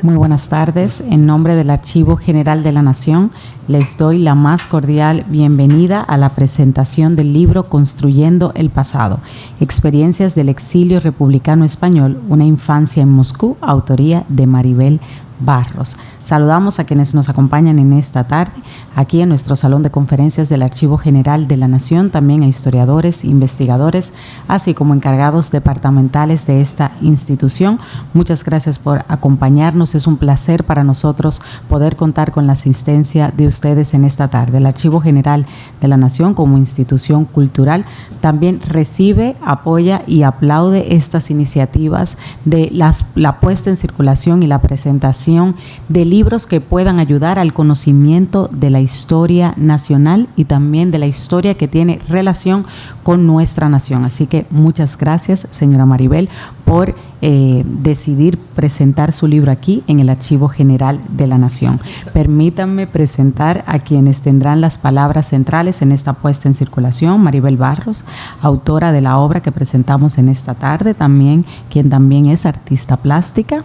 Muy buenas tardes. En nombre del Archivo General de la Nación, les doy la más cordial bienvenida a la presentación del libro Construyendo el Pasado, Experiencias del Exilio Republicano Español, una infancia en Moscú, autoría de Maribel Barros. Saludamos a quienes nos acompañan en esta tarde, aquí en nuestro Salón de Conferencias del Archivo General de la Nación, también a historiadores, investigadores, así como encargados departamentales de esta institución. Muchas gracias por acompañarnos. Es un placer para nosotros poder contar con la asistencia de ustedes en esta tarde. El Archivo General de la Nación, como institución cultural, también recibe, apoya y aplaude estas iniciativas de la puesta en circulación y la presentación de libros que puedan ayudar al conocimiento de la historia nacional y también de la historia que tiene relación con nuestra nación. Así que muchas gracias, señora Maribel, por decidir presentar su libro aquí en el Archivo General de la Nación. Permítanme presentar a quienes tendrán las palabras centrales en esta puesta en circulación. Maribel Barros, autora de la obra que presentamos en esta tarde, quien también es artista plástica.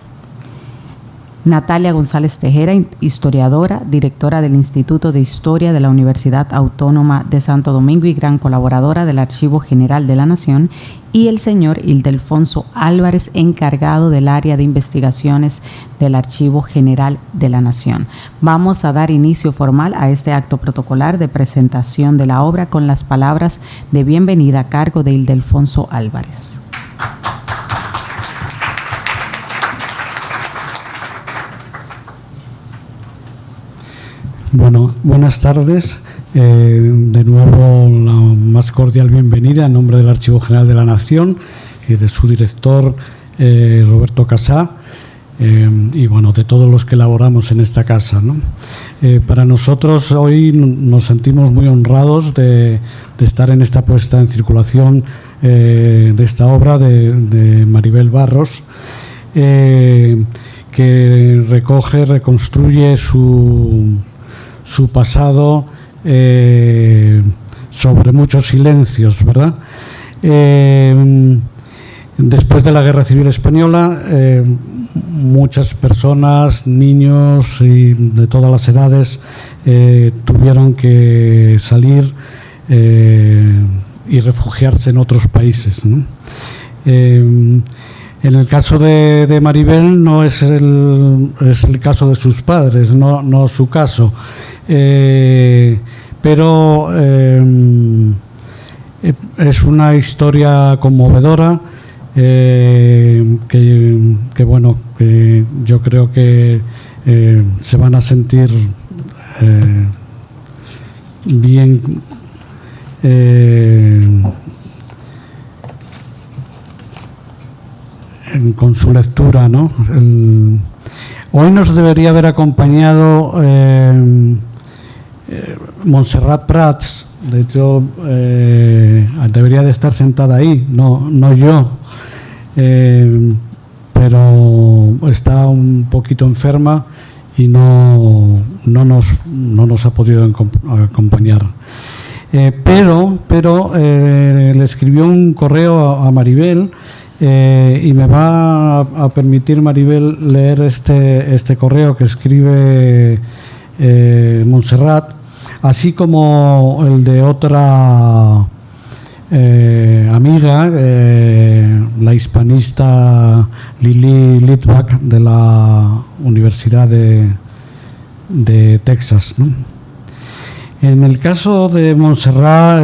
Natalia González Tejera, historiadora, directora del Instituto de Historia de la Universidad Autónoma de Santo Domingo y gran colaboradora del Archivo General de la Nación, y el señor Ildefonso Álvarez, encargado del área de investigaciones del Archivo General de la Nación. Vamos a dar inicio formal a este acto protocolar de presentación de la obra con las palabras de bienvenida a cargo de Ildefonso Álvarez. Bueno, buenas tardes. De nuevo, la más cordial bienvenida en nombre del Archivo General de la Nación y de su director, Roberto Casá, y bueno, de todos los que elaboramos en esta casa, ¿no? Para nosotros hoy nos sentimos muy honrados de estar en esta puesta en circulación de esta obra de Maribel Barros, que reconstruye su pasado sobre muchos silencios, ¿verdad? Después de la Guerra Civil Española, muchas personas, niños y de todas las edades tuvieron que salir y refugiarse en otros países, ¿no? En el caso de Maribel no es el caso de sus padres, no su caso, pero es una historia conmovedora que bueno, que yo creo que se van a sentir bien con su lectura, ¿no? Hoy nos debería haber acompañado Montserrat Prats. De hecho, debería de estar sentada ahí, no yo, pero está un poquito enferma y no nos ha podido acompañar. Pero le escribió un correo a Maribel. Y me va a permitir, Maribel, leer este correo que escribe Montserrat, así como el de otra amiga, la hispanista Lili Litvak, de la Universidad de Texas, ¿no? En el caso de Montserrat,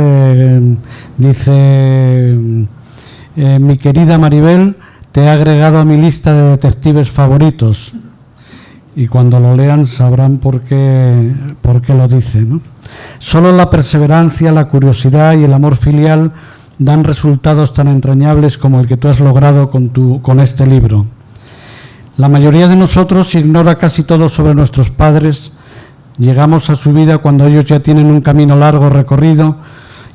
dice: mi querida Maribel, te he agregado a mi lista de detectives favoritos. Y cuando lo lean sabrán por qué lo dice, ¿no? Solo la perseverancia, la curiosidad y el amor filial dan resultados tan entrañables como el que tú has logrado con este libro. La mayoría de nosotros ignora casi todo sobre nuestros padres. Llegamos a su vida cuando ellos ya tienen un camino largo recorrido,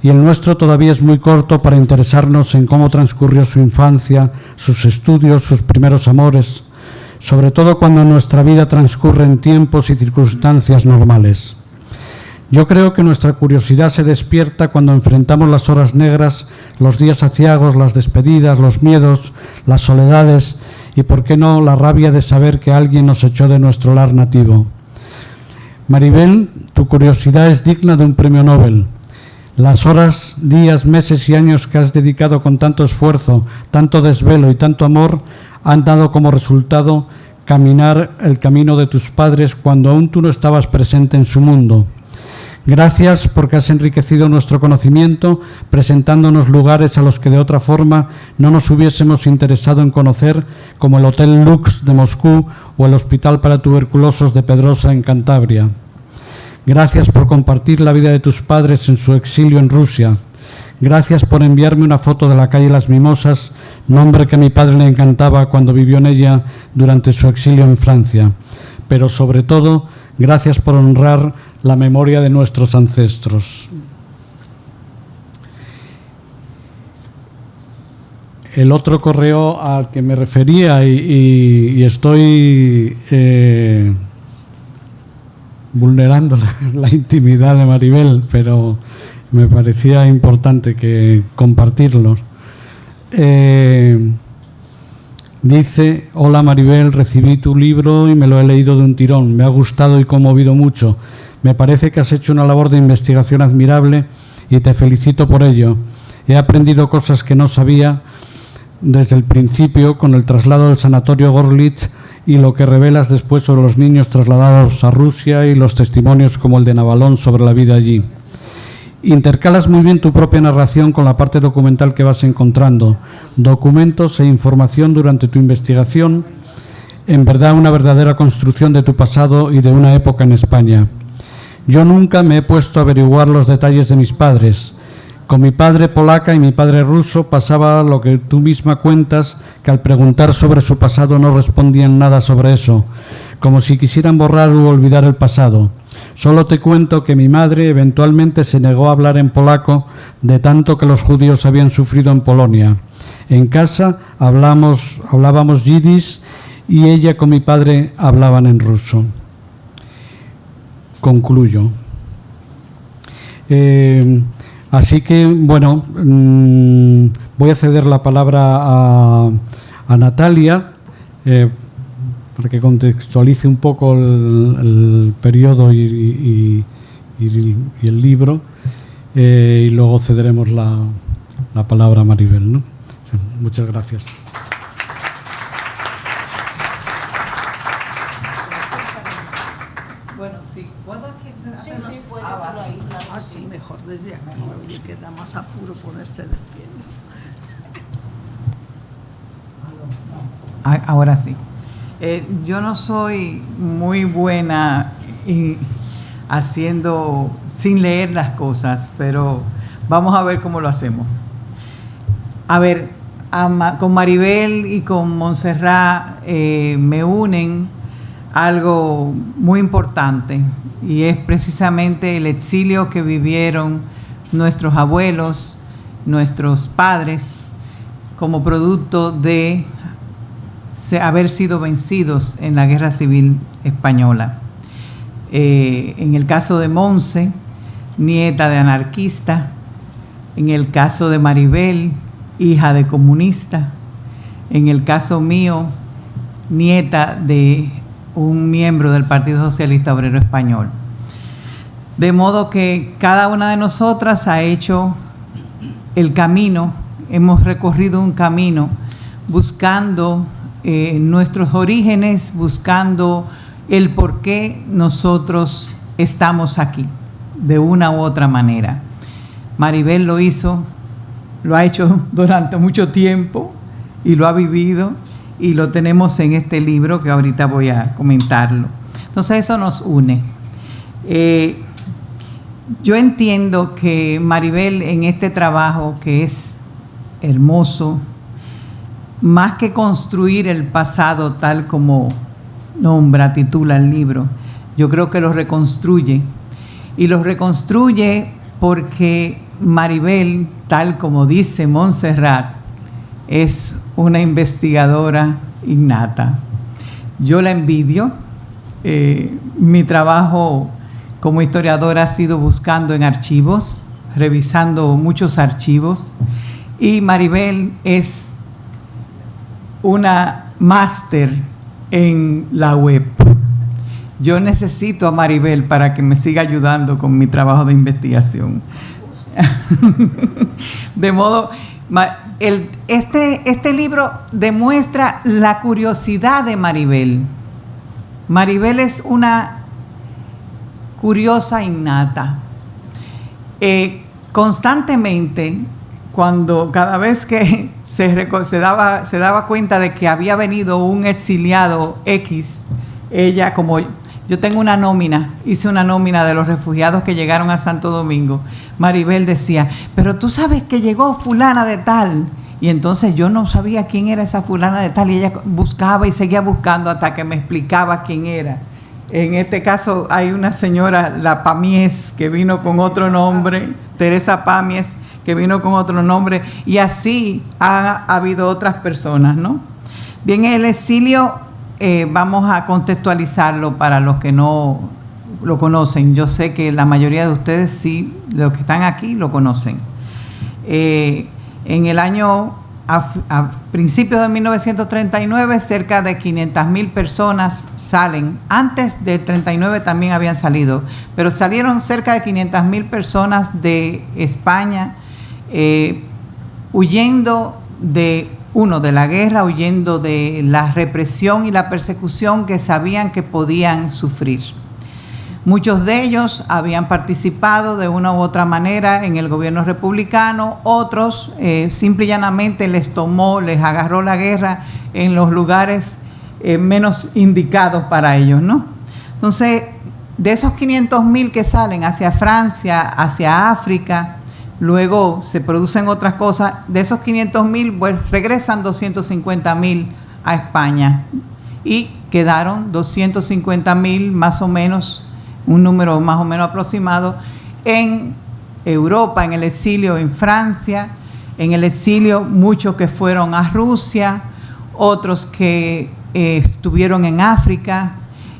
y el nuestro todavía es muy corto para interesarnos en cómo transcurrió su infancia, sus estudios, sus primeros amores, sobre todo cuando nuestra vida transcurre en tiempos y circunstancias normales. Yo creo que nuestra curiosidad se despierta cuando enfrentamos las horas negras, los días aciagos, las despedidas, los miedos, las soledades y, por qué no, la rabia de saber que alguien nos echó de nuestro lar nativo. Maribel, tu curiosidad es digna de un premio Nobel. Las horas, días, meses y años que has dedicado con tanto esfuerzo, tanto desvelo y tanto amor han dado como resultado caminar el camino de tus padres cuando aún tú no estabas presente en su mundo. Gracias porque has enriquecido nuestro conocimiento presentándonos lugares a los que de otra forma no nos hubiésemos interesado en conocer, como el Hotel Lux de Moscú o el Hospital para Tuberculosos de Pedrosa en Cantabria. Gracias por compartir la vida de tus padres en su exilio en Rusia. Gracias por enviarme una foto de la calle Las Mimosas, nombre que a mi padre le encantaba cuando vivió en ella durante su exilio en Francia. Pero sobre todo, gracias por honrar la memoria de nuestros ancestros. El otro correo al que me refería y estoy vulnerando la intimidad de Maribel, pero me parecía importante que compartirlos. Dice: hola Maribel, recibí tu libro y me lo he leído de un tirón. Me ha gustado y conmovido mucho. Me parece que has hecho una labor de investigación admirable y te felicito por ello. He aprendido cosas que no sabía desde el principio con el traslado del sanatorio Gorlitz y lo que revelas después sobre los niños trasladados a Rusia y los testimonios como el de Navalón sobre la vida allí. Intercalas muy bien tu propia narración con la parte documental que vas encontrando, documentos e información durante tu investigación, en verdad una verdadera construcción de tu pasado y de una época en España. Yo nunca me he puesto a averiguar los detalles de mis padres. Con mi padre polaca y mi padre ruso pasaba lo que tú misma cuentas, que al preguntar sobre su pasado no respondían nada sobre eso, como si quisieran borrar u olvidar el pasado. Solo te cuento que mi madre eventualmente se negó a hablar en polaco de tanto que los judíos habían sufrido en Polonia. En casa hablábamos yiddish y ella con mi padre hablaban en ruso. Concluyo. Así que, bueno, voy a ceder la palabra a Natalia para que contextualice un poco el periodo y el libro, y luego cederemos la palabra a Maribel, ¿no? Sí, muchas gracias. Bueno, sí, ¿puedo aquí? Sí, puede hacerlo ahí. Ah, sí, mejor desde aquí, oye, que da más apuro ponerse de pie. Ahora sí. Yo no soy muy buena haciendo, sin leer las cosas, pero vamos a ver cómo lo hacemos. A ver, con Maribel y con Montserrat me unen algo muy importante, y es precisamente el exilio que vivieron nuestros abuelos, nuestros padres, como producto de haber sido vencidos en la Guerra Civil Española. En el caso de Monse, nieta de anarquista; en el caso de Maribel, hija de comunista; en el caso mío, nieta de un miembro del Partido Socialista Obrero Español. De modo que cada una de nosotras ha hecho el camino, hemos recorrido un camino buscando nuestros orígenes, buscando el por qué nosotros estamos aquí, de una u otra manera. Maribel lo hizo, lo ha hecho durante mucho tiempo y lo ha vivido, y lo tenemos en este libro que ahorita voy a comentarlo. Entonces eso nos une. Yo entiendo que Maribel, en este trabajo que es hermoso, más que construir el pasado tal como titula el libro, yo creo que lo reconstruye. Y lo reconstruye porque Maribel, tal como dice Montserrat, es una investigadora innata. Yo la envidio. Mi trabajo como historiadora ha sido buscando en archivos, revisando muchos archivos, y Maribel es una máster en la web. Yo necesito a Maribel para que me siga ayudando con mi trabajo de investigación. De modo, este libro demuestra la curiosidad de Maribel. Maribel es una curiosa innata. Constantemente, cada vez que se daba cuenta de que había venido un exiliado X, ella, como yo tengo una nómina, hice una nómina de los refugiados que llegaron a Santo Domingo, Maribel decía, pero tú sabes que llegó fulana de tal, y entonces yo no sabía quién era esa fulana de tal, y ella buscaba y seguía buscando hasta que me explicaba quién era. En este caso hay una señora, la Pamies, que vino con otro nombre, Teresa Pamies, que vino con otro nombre, y así ha habido otras personas, ¿no? Bien, el exilio, vamos a contextualizarlo para los que no lo conocen. Yo sé que la mayoría de ustedes sí, los que están aquí, lo conocen. En el año, a principios de 1939, cerca de 500,000 personas salen. Antes del 39 también habían salido, pero salieron cerca de 500,000 personas de España, huyendo de la guerra, huyendo de la represión y la persecución que sabían que podían sufrir. Muchos de ellos habían participado de una u otra manera en el gobierno republicano, otros simple y llanamente les agarró la guerra en los lugares menos indicados para ellos, ¿no? Entonces, de esos 500,000 que salen hacia Francia, hacia África, luego se producen otras cosas, de esos 500,000, pues regresan 250,000 a España y quedaron 250,000 más o menos, un número más o menos aproximado, en Europa, en el exilio en Francia, en el exilio muchos que fueron a Rusia, otros que estuvieron en África.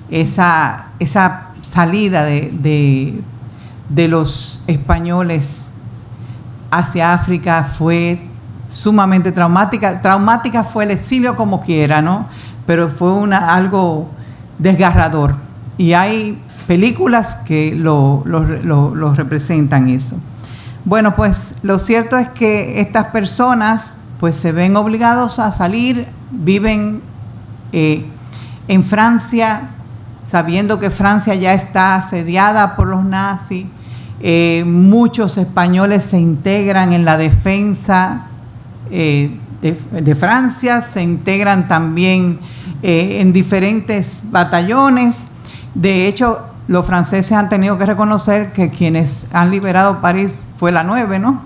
Esa salida de los españoles hacia África fue sumamente traumática. Traumática fue el exilio como quiera, ¿no? Pero fue algo desgarrador. Y hay películas que lo representan eso. Bueno, pues lo cierto es que estas personas pues se ven obligados a salir, viven en Francia, sabiendo que Francia ya está asediada por los nazis. Muchos españoles se integran en la defensa de Francia, se integran también en diferentes batallones. De hecho, los franceses han tenido que reconocer que quienes han liberado París fue la 9, ¿no?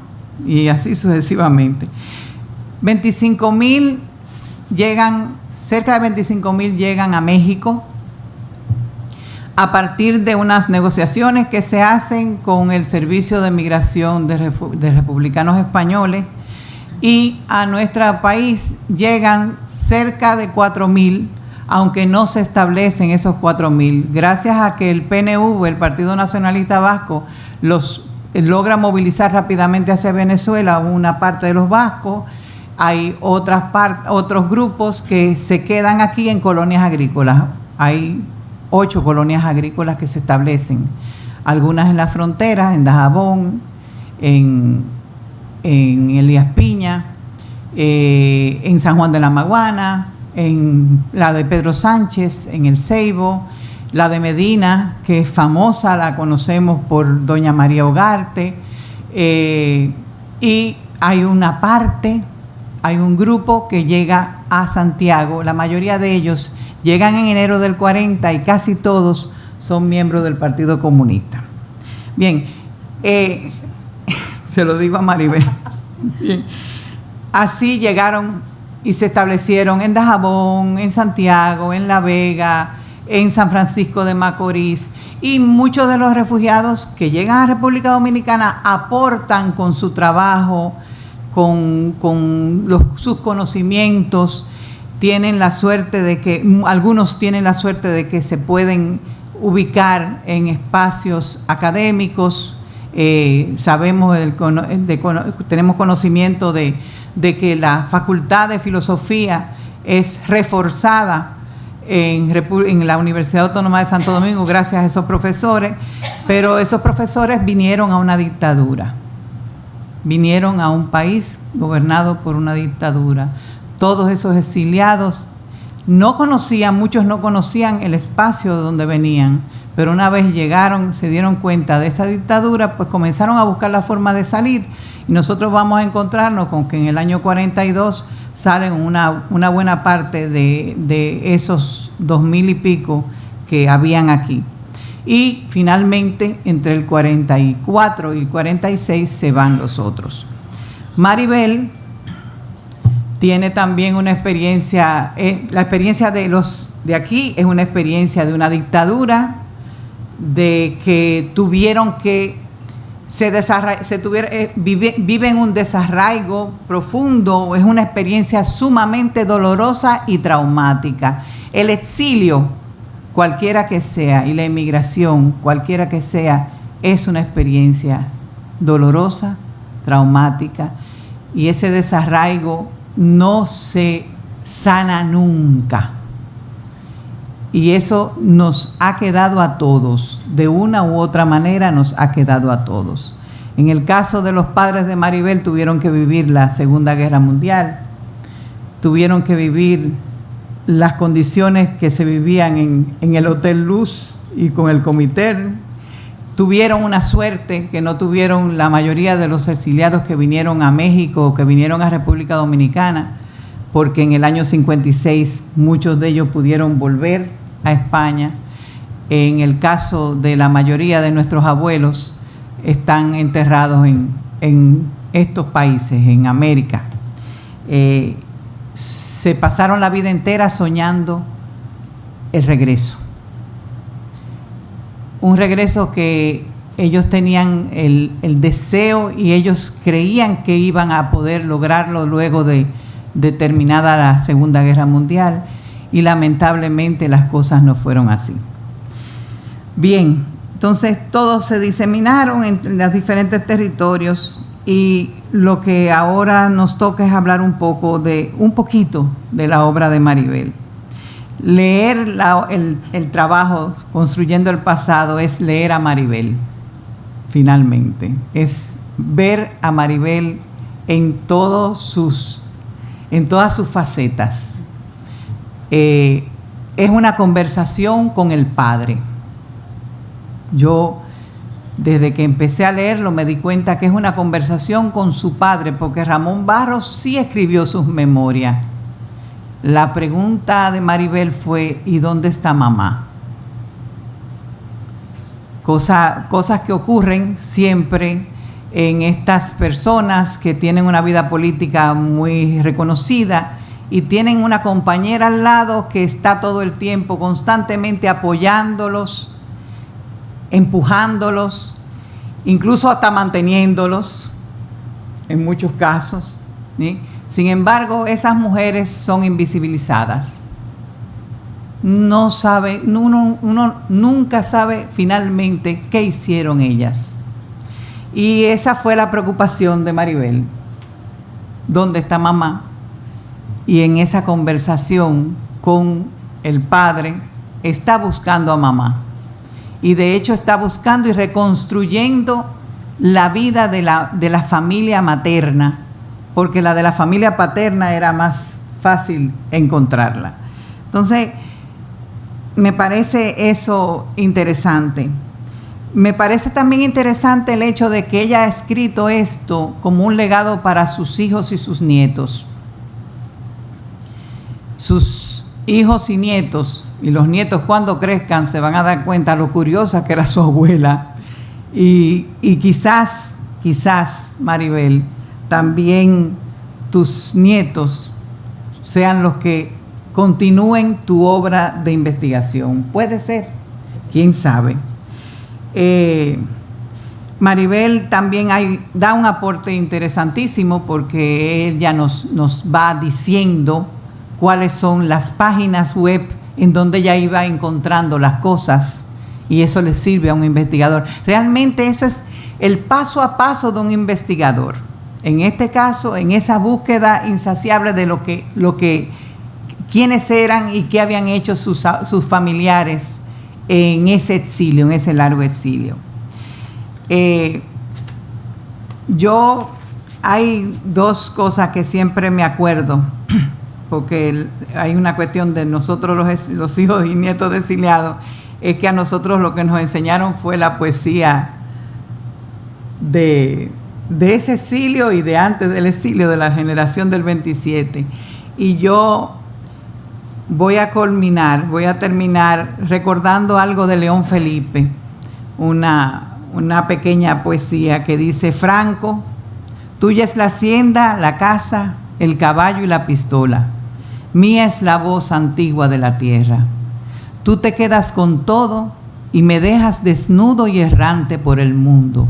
Y así sucesivamente. 25,000 llegan, cerca de 25,000 llegan a México a partir de unas negociaciones que se hacen con el Servicio de Migración de Republicanos Españoles, y a nuestro país llegan cerca de 4,000, aunque no se establecen esos 4,000. Gracias a que el PNV, el Partido Nacionalista Vasco, los logra movilizar rápidamente hacia Venezuela, una parte de los vascos, hay otros grupos que se quedan aquí en colonias agrícolas. Hay 8 colonias agrícolas que se establecen, algunas en la frontera, en Dajabón, en Elías Piña, en San Juan de la Maguana, en la de Pedro Sánchez, en El Ceibo, la de Medina, que es famosa, la conocemos por doña María Ugarte, y hay un grupo que llega a Santiago. La mayoría de ellos llegan en enero del 40 y casi todos son miembros del Partido Comunista. Bien, se lo digo a Maribel. Bien. Así llegaron y se establecieron en Dajabón, en Santiago, en La Vega, en San Francisco de Macorís, y muchos de los refugiados que llegan a República Dominicana aportan con su trabajo, con sus conocimientos. Tienen la suerte de que, algunos tienen la suerte de que se pueden ubicar en espacios académicos. Sabemos, tenemos conocimiento de que la Facultad de Filosofía es reforzada en la Universidad Autónoma de Santo Domingo gracias a esos profesores, pero esos profesores vinieron a una dictadura, vinieron a un país gobernado por una dictadura. Todos esos exiliados muchos no conocían el espacio donde venían, pero una vez llegaron, se dieron cuenta de esa dictadura, pues comenzaron a buscar la forma de salir, y nosotros vamos a encontrarnos con que en el año 42 salen una buena parte de esos 2000 y pico que habían aquí. Y finalmente, entre el 44 y 46 se van los otros. Maribel tiene también una experiencia, la experiencia de aquí es una experiencia de una dictadura, de que tuvieron que viven un desarraigo profundo, es una experiencia sumamente dolorosa y traumática. El exilio, cualquiera que sea, y la emigración, cualquiera que sea, es una experiencia dolorosa, traumática, y ese desarraigo no se sana nunca. Y eso nos ha quedado a todos, de una u otra manera nos ha quedado a todos. En el caso de los padres de Maribel, tuvieron que vivir la Segunda Guerra Mundial, tuvieron que vivir las condiciones que se vivían en el Hotel Luz y con el Comité. Tuvieron una suerte que no tuvieron la mayoría de los exiliados que vinieron a México, que vinieron a República Dominicana, porque en el año 56 muchos de ellos pudieron volver a España. En el caso de la mayoría de nuestros abuelos, están enterrados en estos países, en América. Se pasaron la vida entera soñando el regreso. Un regreso que ellos tenían el deseo, y ellos creían que iban a poder lograrlo luego de terminada la Segunda Guerra Mundial, y lamentablemente las cosas no fueron así. Bien, entonces todos se diseminaron en los diferentes territorios, y lo que ahora nos toca es hablar un poquito de la obra de Maribel. Leer el trabajo Construyendo el Pasado es leer a Maribel, finalmente. Es ver a Maribel en todas sus facetas. Es una conversación con el Padre. Yo, desde que empecé a leerlo, me di cuenta que es una conversación con su padre, porque Ramón Barros sí escribió sus memorias. La pregunta de Maribel fue: ¿y dónde está mamá? Cosas que ocurren siempre en estas personas que tienen una vida política muy reconocida y tienen una compañera al lado que está todo el tiempo constantemente apoyándolos, empujándolos, incluso hasta manteniéndolos en muchos casos, ¿sí? Sin embargo, esas mujeres son invisibilizadas. Uno nunca sabe finalmente qué hicieron ellas. Y esa fue la preocupación de Maribel. ¿Dónde está mamá? Y en esa conversación con el padre está buscando a mamá. Y de hecho está buscando y reconstruyendo la vida de la familia materna, porque la de la familia paterna era más fácil encontrarla. Entonces, me parece eso interesante. Me parece también interesante el hecho de que ella ha escrito esto como un legado para sus hijos y sus nietos. Sus hijos y nietos, y los nietos cuando crezcan se van a dar cuenta lo curiosa que era su abuela. Y quizás, Maribel, también tus nietos sean los que continúen tu obra de investigación. Puede ser, quién sabe. Maribel también da un aporte interesantísimo, porque ella nos va diciendo cuáles son las páginas web en donde ella iba encontrando las cosas, y eso le sirve a un investigador. Realmente eso es el paso a paso de un investigador. En este caso, en esa búsqueda insaciable de lo que quiénes eran y qué habían hecho sus familiares en ese exilio, en ese largo exilio. Hay dos cosas que siempre me acuerdo, porque hay una cuestión de nosotros los hijos y nietos de exiliados, es que a nosotros lo que nos enseñaron fue la poesía de ese exilio y de antes del exilio, de la generación del 27. Y yo voy a terminar recordando algo de León Felipe, una pequeña poesía que dice: Franco, tuya es la hacienda, la casa, el caballo y la pistola. Mía es la voz antigua de la tierra. Tú te quedas con todo y me dejas desnudo y errante por el mundo,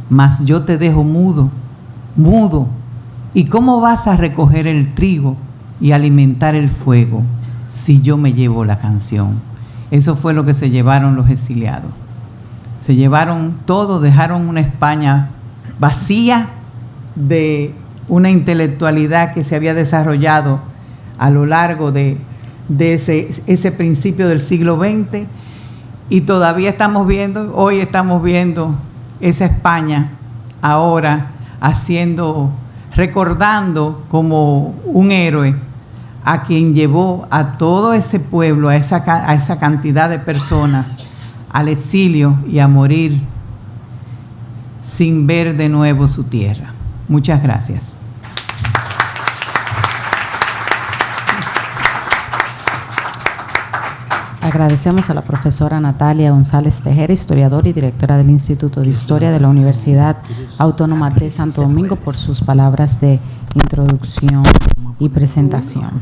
mas yo te dejo mudo, mudo. ¿Y cómo vas a recoger el trigo y alimentar el fuego si yo me llevo la canción? Eso fue lo que se llevaron los exiliados. Se llevaron todo, dejaron una España vacía de una intelectualidad que se había desarrollado a lo largo de ese principio del siglo XX, y todavía hoy estamos viendo esa España ahora recordando como un héroe a quien llevó a todo ese pueblo, a esa cantidad de personas al exilio y a morir sin ver de nuevo su tierra. Muchas gracias. Agradecemos a la profesora Natalia González Tejera, historiadora y directora del Instituto de Historia de la Universidad Autónoma de Santo Domingo, por sus palabras de introducción y presentación.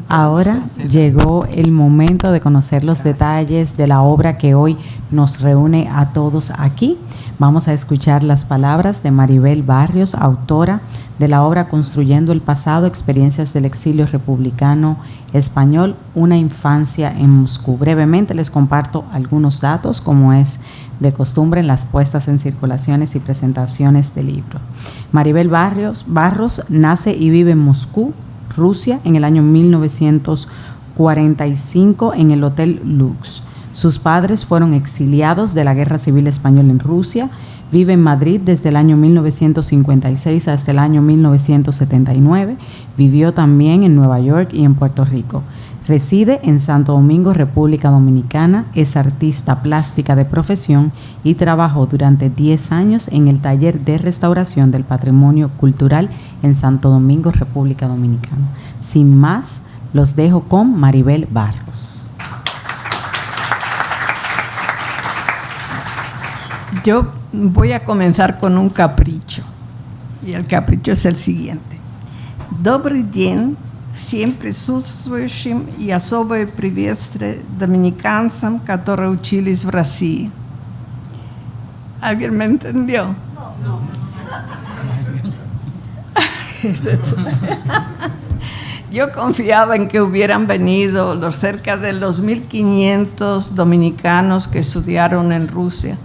Ahora llegó el momento de conocer los detalles de la obra que hoy nos reúne a todos aquí. Vamos a escuchar las palabras de Maribel Barrios, autora de la obra Construyendo el Pasado, Experiencias del Exilio Republicano Español, una infancia en Moscú. Brevemente les comparto algunos datos, como es de costumbre en las puestas en circulaciones y presentaciones del libro. Maribel Barrios nace y vive en Moscú, Rusia, en el año 1945 en el Hotel Lux. Sus padres fueron exiliados de la Guerra Civil Española en Rusia. Vive en Madrid desde el año 1956 hasta el año 1979. Vivió también en Nueva York y en Puerto Rico. Reside en Santo Domingo, República Dominicana. Es artista plástica de profesión y trabajó durante 10 años en el taller de restauración del patrimonio cultural en Santo Domingo, República Dominicana. Sin más, los dejo con Maribel Barrios. Yo voy a comenzar con un capricho, y el capricho es el siguiente. Dobry dzień, siempre słyszym i osoby przywiestre dominikańcom, które uczyli w Rosji. ¿Alguien me entendió? No. Yo confiaba en que hubieran venido los cerca de los 1.500 dominicanos que estudiaron en Rusia,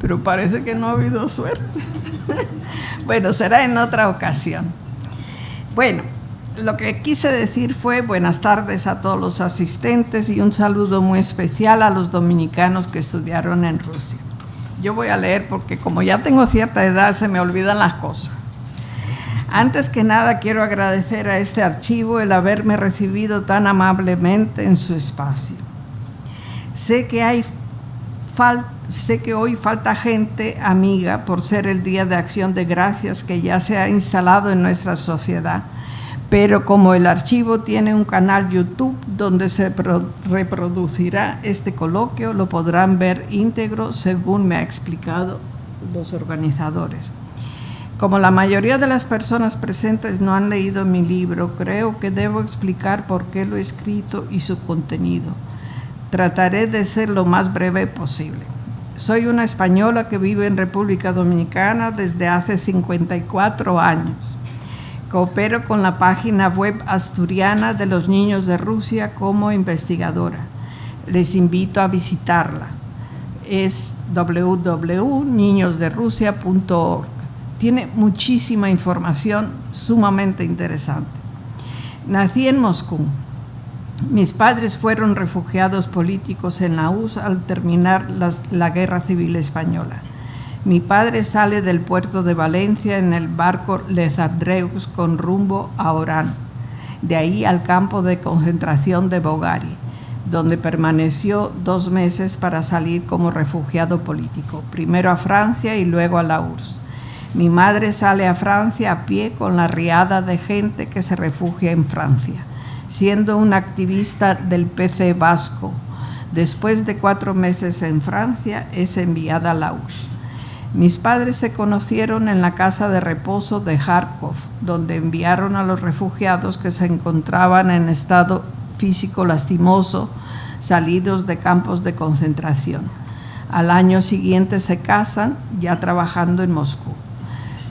pero parece que no ha habido suerte. Bueno, será en otra ocasión. Bueno, lo que quise decir fue buenas tardes a todos los asistentes y un saludo muy especial a los dominicanos que estudiaron en Rusia. Yo voy a leer porque como ya tengo cierta edad se me olvidan las cosas. Antes que nada quiero agradecer a este archivo el haberme recibido tan amablemente en su espacio. Sé que hoy falta gente amiga por ser el Día de Acción de Gracias que ya se ha instalado en nuestra sociedad, pero como el archivo tiene un canal YouTube donde se reproducirá este coloquio, lo podrán ver íntegro según me ha explicado los organizadores. Como la mayoría de las personas presentes no han leído mi libro, creo que debo explicar por qué lo he escrito y su contenido. Trataré de ser lo más breve posible. Soy una española que vive en República Dominicana desde hace 54 años. Coopero con la página web asturiana de los niños de Rusia como investigadora. Les invito a visitarla. Es www.niñosderusia.org. Tiene muchísima información sumamente interesante. Nací en Moscú, Mis padres fueron refugiados políticos en la URSS al terminar la Guerra Civil Española. Mi padre sale del puerto de Valencia en el barco Les Ardreus con rumbo a Orán, de ahí al campo de concentración de Bogari, donde permaneció 2 meses para salir como refugiado político, primero a Francia y luego a la URSS. Mi madre sale a Francia a pie con la riada de gente que se refugia en Francia, siendo una activista del PC vasco. Después de 4 meses en Francia, es enviada a la URSS. Mis padres se conocieron en la casa de reposo de Kharkov, donde enviaron a los refugiados que se encontraban en estado físico lastimoso, salidos de campos de concentración. Al año siguiente se casan, ya trabajando en Moscú.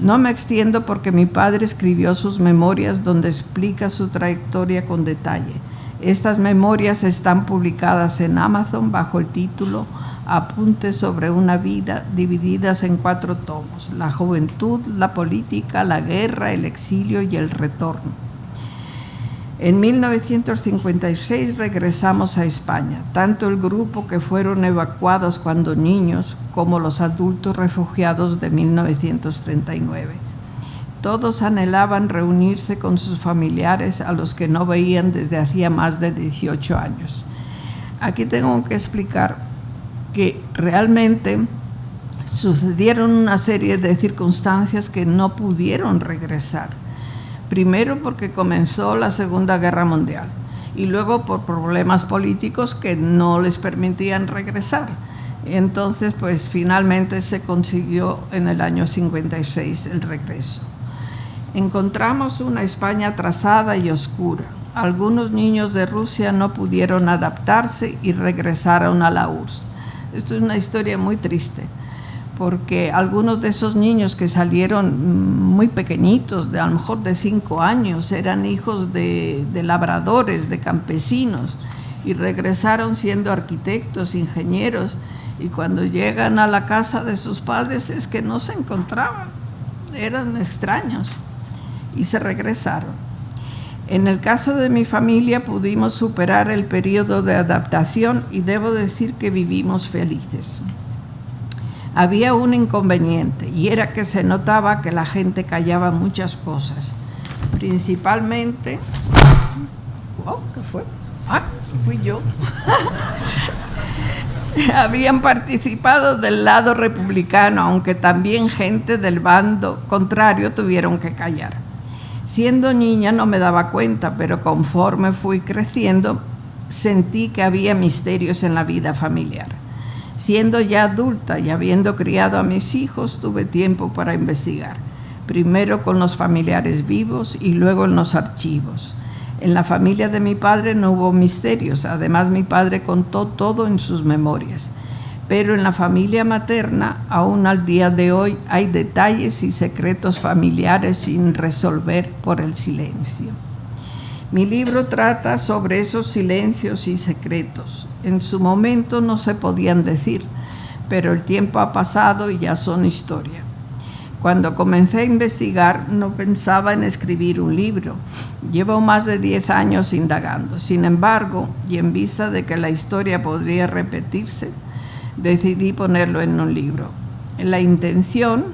No me extiendo porque mi padre escribió sus memorias donde explica su trayectoria con detalle. Estas memorias están publicadas en Amazon bajo el título Apuntes sobre una vida, divididas en 4 tomos: la juventud, la política, la guerra, el exilio y el retorno. En 1956 regresamos a España, tanto el grupo que fueron evacuados cuando niños como los adultos refugiados de 1939. Todos anhelaban reunirse con sus familiares a los que no veían desde hacía más de 18 años. Aquí tengo que explicar que realmente sucedieron una serie de circunstancias que no pudieron regresar. Primero porque comenzó la Segunda Guerra Mundial y luego por problemas políticos que no les permitían regresar. Entonces, pues finalmente se consiguió en el año 56 el regreso. Encontramos una España atrasada y oscura. Algunos niños de Rusia no pudieron adaptarse y regresaron a la URSS. Esto es una historia muy triste, porque algunos de esos niños que salieron muy pequeñitos, de a lo mejor de 5 años, eran hijos de labradores, de campesinos, y regresaron siendo arquitectos, ingenieros, y cuando llegan a la casa de sus padres es que no se encontraban, eran extraños, y se regresaron. En el caso de mi familia pudimos superar el periodo de adaptación y debo decir que vivimos felices. Había un inconveniente y era que se notaba que la gente callaba muchas cosas, principalmente... ¡Wow! ¿Qué fue? ¡Ah! Fui yo. Habían participado del lado republicano, aunque también gente del bando contrario tuvieron que callar. Siendo niña no me daba cuenta, pero conforme fui creciendo, sentí que había misterios en la vida familiar. Siendo ya adulta y habiendo criado a mis hijos, tuve tiempo para investigar, primero con los familiares vivos y luego en los archivos. En la familia de mi padre no hubo misterios, además mi padre contó todo en sus memorias. Pero en la familia materna, aún al día de hoy, hay detalles y secretos familiares sin resolver por el silencio. Mi libro trata sobre esos silencios y secretos. En su momento no se podían decir, pero el tiempo ha pasado y ya son historia. Cuando comencé a investigar, no pensaba en escribir un libro. Llevo más de 10 años indagando. Sin embargo, y en vista de que la historia podría repetirse, decidí ponerlo en un libro. La intención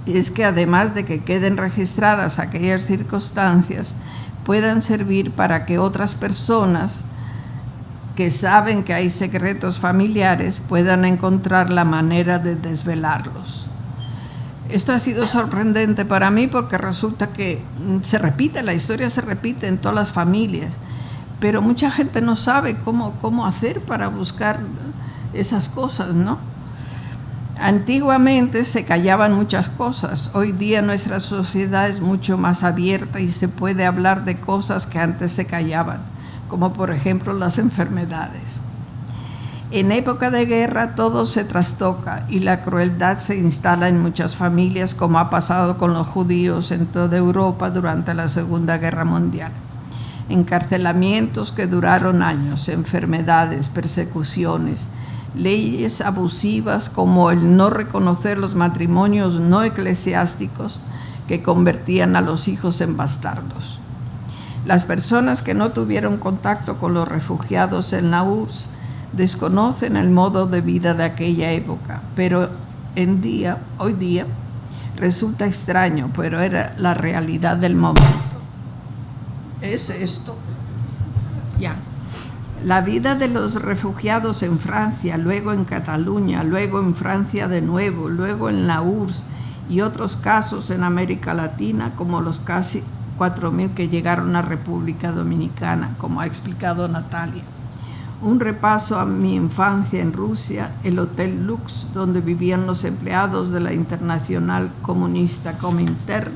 es que además de que queden registradas aquellas circunstancias, puedan servir para que otras personas que saben que hay secretos familiares puedan encontrar la manera de desvelarlos. Esto ha sido sorprendente para mí porque resulta que la historia se repite en todas las familias, pero mucha gente no sabe cómo hacer para buscar esas cosas, ¿no? Antiguamente se callaban muchas cosas. Hoy día nuestra sociedad es mucho más abierta y se puede hablar de cosas que antes se callaban, como por ejemplo las enfermedades. En época de guerra todo se trastoca y la crueldad se instala en muchas familias, como ha pasado con los judíos en toda Europa durante la Segunda Guerra Mundial. Encarcelamientos que duraron años, enfermedades, persecuciones, leyes abusivas como el no reconocer los matrimonios no eclesiásticos que convertían a los hijos en bastardos. Las personas que no tuvieron contacto con los refugiados en la URSS desconocen el modo de vida de aquella época, pero hoy día resulta extraño, pero era la realidad del momento. Es esto. Ya. La vida de los refugiados en Francia, luego en Cataluña, luego en Francia de nuevo, luego en la URSS y otros casos en América Latina, como los casi 4.000 que llegaron a República Dominicana, como ha explicado Natalia. Un repaso a mi infancia en Rusia, el Hotel Lux, donde vivían los empleados de la Internacional Comunista Comintern.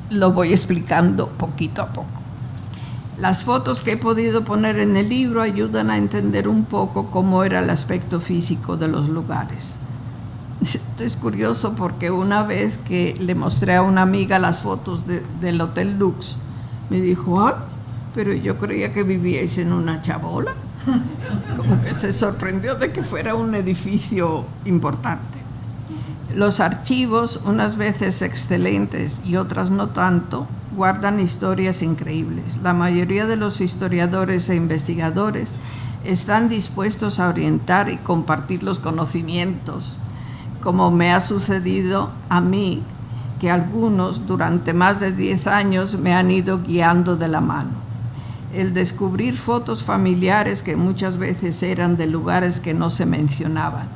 Lo voy explicando poquito a poco. Las fotos que he podido poner en el libro ayudan a entender un poco cómo era el aspecto físico de los lugares. Esto es curioso porque una vez que le mostré a una amiga las fotos del Hotel Lux, me dijo, ¡ay! Pero yo creía que vivíais en una chabola. Como que se sorprendió de que fuera un edificio importante. Los archivos, unas veces excelentes y otras no tanto, guardan historias increíbles. La mayoría de los historiadores e investigadores están dispuestos a orientar y compartir los conocimientos, como me ha sucedido a mí, que algunos durante más de 10 años me han ido guiando de la mano. El descubrir fotos familiares que muchas veces eran de lugares que no se mencionaban.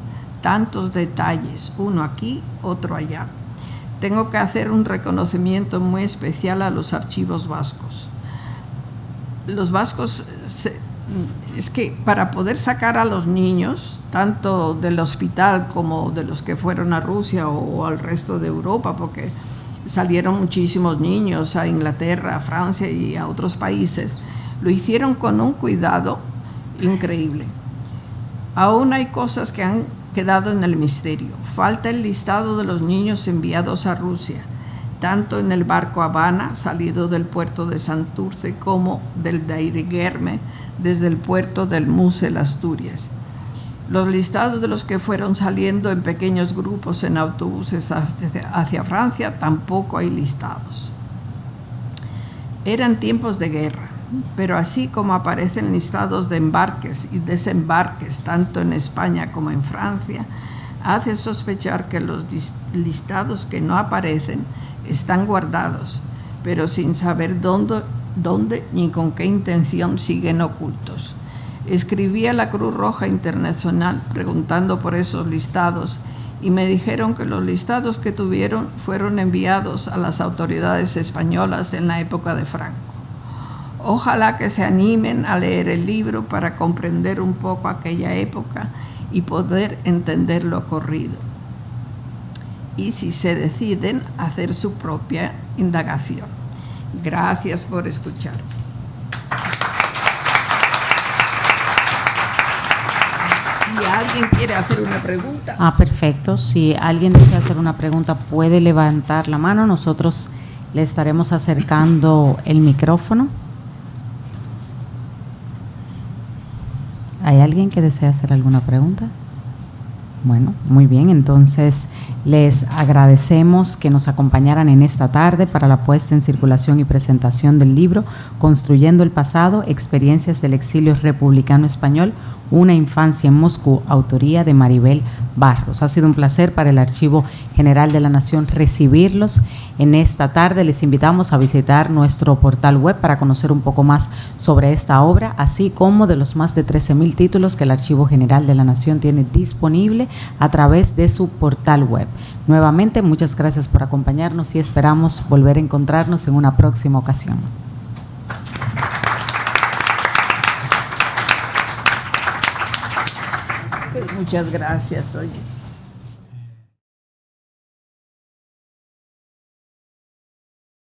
Tantos detalles, uno aquí, otro allá. Tengo que hacer un reconocimiento muy especial a los archivos vascos. Los vascos, es que para poder sacar a los niños, tanto del hospital como de los que fueron a Rusia o al resto de Europa, porque salieron muchísimos niños a Inglaterra, a Francia y a otros países, lo hicieron con un cuidado increíble. Aún hay cosas que han quedado en el misterio. Falta el listado de los niños enviados a Rusia, tanto en el barco Habana, salido del puerto de Santurce, como del Dairiguerme, desde el puerto del Musel, Asturias. Los listados de los que fueron saliendo en pequeños grupos en autobuses hacia Francia, tampoco hay listados. Eran tiempos de guerra, pero así como aparecen listados de embarques y desembarques tanto en España como en Francia, hace sospechar que los listados que no aparecen están guardados, pero sin saber dónde ni con qué intención siguen ocultos. Escribí a la Cruz Roja Internacional preguntando por esos listados y me dijeron que los listados que tuvieron fueron enviados a las autoridades españolas en la época de Franco. Ojalá que se animen a leer el libro para comprender un poco aquella época y poder entender lo ocurrido. Y si se deciden, hacer su propia indagación. Gracias por escuchar. Si alguien quiere hacer una pregunta. Perfecto. Si alguien desea hacer una pregunta, puede levantar la mano. Nosotros le estaremos acercando el micrófono. ¿Hay alguien que desea hacer alguna pregunta? Bueno, muy bien. Entonces, les agradecemos que nos acompañaran en esta tarde para la puesta en circulación y presentación del libro Construyendo el Pasado, Experiencias del Exilio Republicano Español, una infancia en Moscú, autoría de Maribel Barros. Ha sido un placer para el Archivo General de la Nación recibirlos en esta tarde. Les invitamos a visitar nuestro portal web para conocer un poco más sobre esta obra, así como de los más de 13,000 títulos que el Archivo General de la Nación tiene disponible a través de su portal web. Nuevamente, muchas gracias por acompañarnos y esperamos volver a encontrarnos en una próxima ocasión. Muchas gracias, oye.